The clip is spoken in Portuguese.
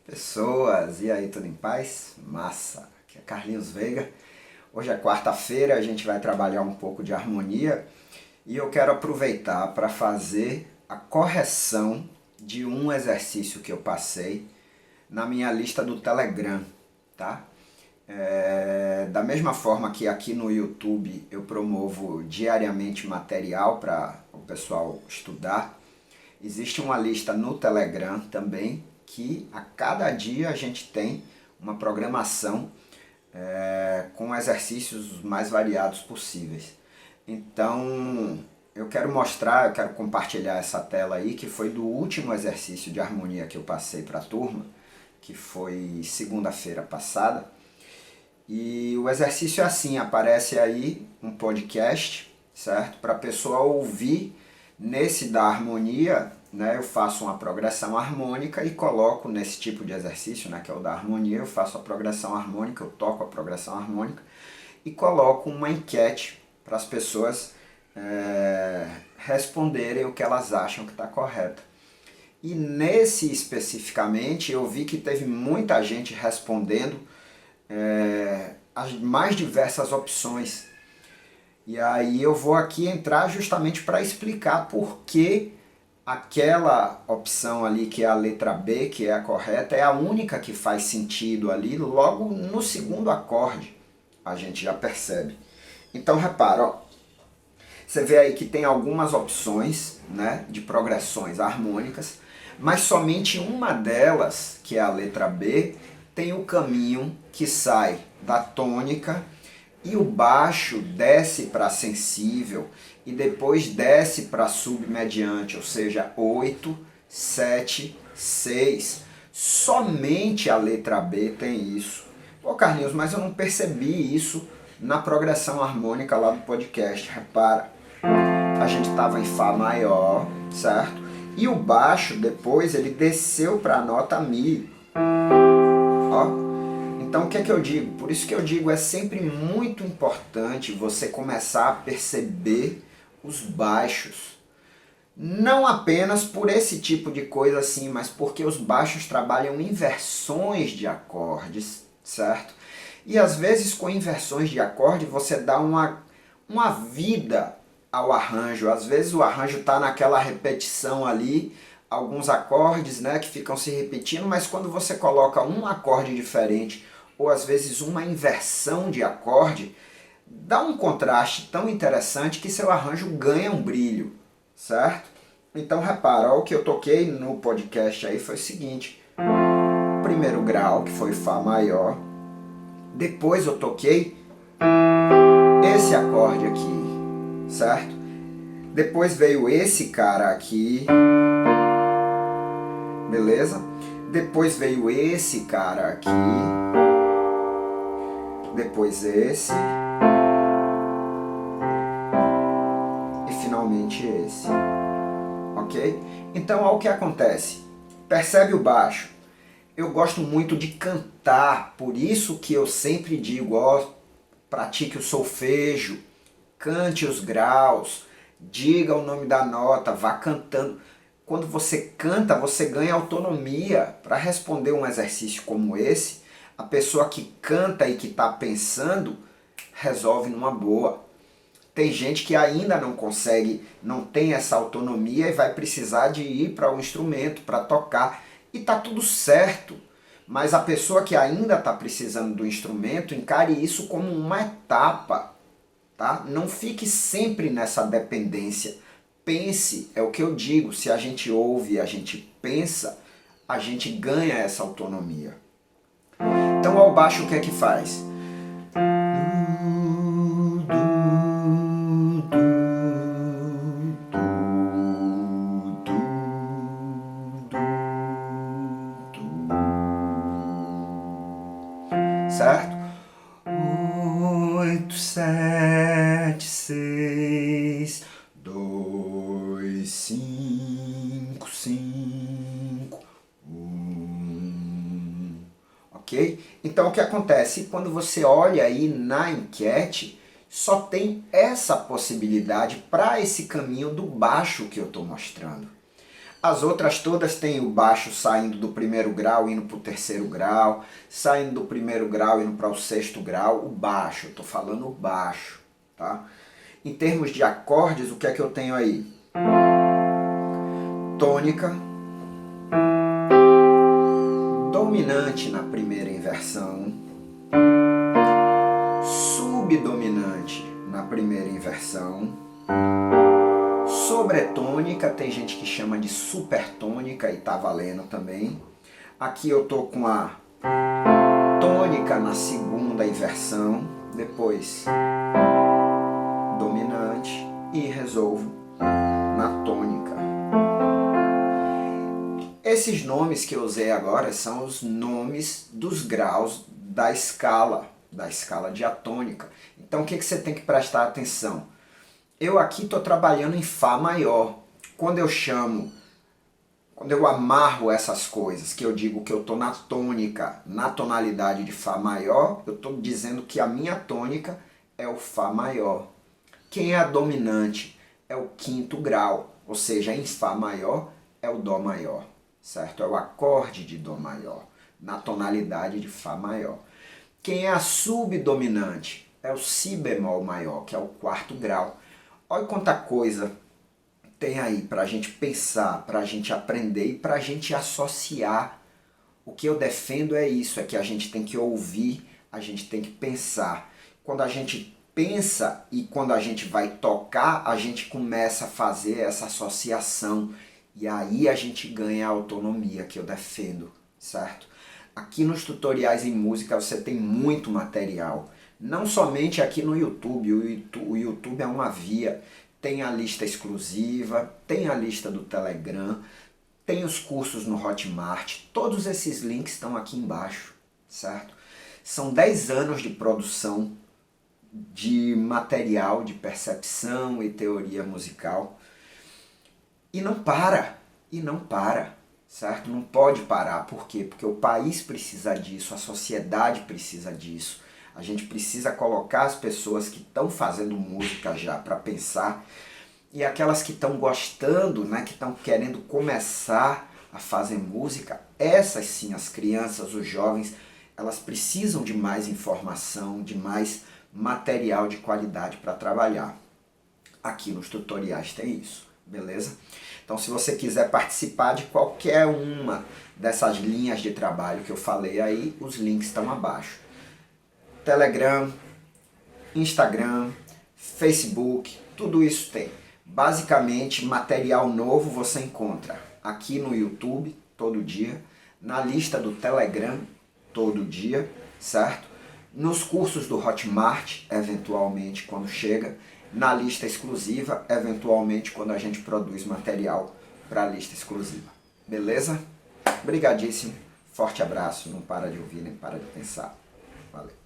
Pessoas, e aí, tudo em paz? Massa! Aqui é Carlinhos Veiga. Hoje é quarta-feira, a gente vai trabalhar um pouco de harmonia e eu quero aproveitar para fazer a correção de um exercício que eu passei na minha lista do Telegram, tá? Da mesma forma que aqui no YouTube eu promovo diariamente material para o pessoal estudar, existe uma lista no Telegram também que a cada dia a gente tem uma programação com exercícios os mais variados possíveis. Então eu quero compartilhar essa tela aí que foi do último exercício de harmonia que eu passei para a turma, que foi segunda-feira passada. E o exercício é assim, aparece aí um podcast, certo? Para a pessoa ouvir. Nesse da harmonia, né, eu faço uma progressão harmônica e coloco nesse tipo de exercício, né, que é o da harmonia, eu faço a progressão harmônica, eu toco a progressão harmônica e coloco uma enquete para as pessoas responderem o que elas acham que está correto. E nesse especificamente eu vi que teve muita gente respondendo as mais diversas opções. E aí eu vou aqui entrar justamente para explicar por que aquela opção ali, que é a letra B, que é a correta, é a única que faz sentido ali, logo no segundo acorde, a gente já percebe. Então repara, ó, você vê aí que tem algumas opções, né, de progressões harmônicas, mas somente uma delas, que é a letra B, tem o caminho que sai da tônica e o baixo desce para sensível e depois desce para submediante, ou seja, 8, 7, 6. Somente a letra B tem isso. Pô, Carlinhos, mas eu não percebi isso na progressão harmônica lá do podcast. Repara, a gente estava em Fá maior, certo? E o baixo depois ele desceu para a nota Mi. Ó. Então o que é que eu digo? Por isso que eu digo, é sempre muito importante você começar a perceber os baixos. Não apenas por esse tipo de coisa assim, mas porque os baixos trabalham inversões de acordes, certo? E às vezes com inversões de acorde você dá uma vida ao arranjo. Às vezes o arranjo está naquela repetição ali, alguns acordes, né, que ficam se repetindo, mas quando você coloca um acorde diferente ou às vezes uma inversão de acorde, dá um contraste tão interessante que seu arranjo ganha um brilho, certo? Então repara, o que eu toquei no podcast aí foi o seguinte: primeiro grau, que foi Fá maior, depois eu toquei esse acorde aqui, certo? Depois veio esse cara aqui, beleza? Depois veio esse cara aqui, depois esse e finalmente esse, ok? Então olha o que acontece, percebe o baixo? Eu gosto muito de cantar, por isso que eu sempre digo, ó, pratique o solfejo, cante os graus, diga o nome da nota, vá cantando. Quando você canta, você ganha autonomia para responder um exercício como esse. A pessoa que canta e que está pensando, resolve numa boa. Tem gente que ainda não consegue, não tem essa autonomia e vai precisar de ir para o instrumento, para tocar. E tá tudo certo. Mas a pessoa que ainda está precisando do instrumento, encare isso como uma etapa. Tá? Não fique sempre nessa dependência. Pense, é o que eu digo, se a gente ouve, a gente pensa, a gente ganha essa autonomia. Então ao baixo o que é que faz? Certo? 8, 7, 6, 2, 5, 5, 1. Ok? Então o que acontece? Quando você olha aí na enquete, só tem essa possibilidade para esse caminho do baixo que eu estou mostrando. As outras todas têm o baixo saindo do primeiro grau, indo para o terceiro grau, saindo do primeiro grau, indo para o sexto grau, o baixo, eu estou falando o baixo, tá? Em termos de acordes, o que é que eu tenho aí? Tônica, dominante na primeira inversão, subdominante na primeira inversão, sobretônica, tem gente que chama de supertônica e tá valendo também. Aqui eu tô com a tônica na segunda inversão, depois dominante e resolvo na tônica. Esses nomes que eu usei agora são os nomes dos graus da escala diatônica. Então o que você tem que prestar atenção? Eu aqui estou trabalhando em Fá maior. Quando eu amarro essas coisas, que eu digo que eu estou na tônica, na tonalidade de Fá maior, eu estou dizendo que a minha tônica é o Fá maior. Quem é a dominante? É o quinto grau, ou seja, em Fá maior é o Dó maior, certo? É o acorde de Dó maior, na tonalidade de Fá maior. Quem é a subdominante? É o Si bemol maior, que é o quarto grau. Olha quanta coisa tem aí para a gente pensar, para a gente aprender e para a gente associar. O que eu defendo é isso, é que a gente tem que ouvir, a gente tem que pensar. Quando a gente pensa e quando a gente vai tocar, a gente começa a fazer essa associação. E aí a gente ganha a autonomia que eu defendo, certo? Aqui nos tutoriais em música você tem muito material. Não somente aqui no YouTube, o YouTube é uma via, tem a lista exclusiva, tem a lista do Telegram, tem os cursos no Hotmart, todos esses links estão aqui embaixo, certo? São 10 anos de produção de material, de percepção e teoria musical. E não para, certo? Não pode parar, por quê? Porque o país precisa disso, a sociedade precisa disso. A gente precisa colocar as pessoas que estão fazendo música já para pensar e aquelas que estão gostando, né, que estão querendo começar a fazer música, essas sim, as crianças, os jovens, elas precisam de mais informação, de mais material de qualidade para trabalhar. Aqui nos tutoriais tem isso, beleza? Então se você quiser participar de qualquer uma dessas linhas de trabalho que eu falei aí, os links estão abaixo. Telegram, Instagram, Facebook, tudo isso tem. Basicamente, material novo você encontra aqui no YouTube, todo dia, na lista do Telegram, todo dia, certo? Nos cursos do Hotmart, eventualmente, quando chega, na lista exclusiva, eventualmente, quando a gente produz material para a lista exclusiva. Beleza? Obrigadíssimo, forte abraço, não para de ouvir nem para de pensar. Valeu.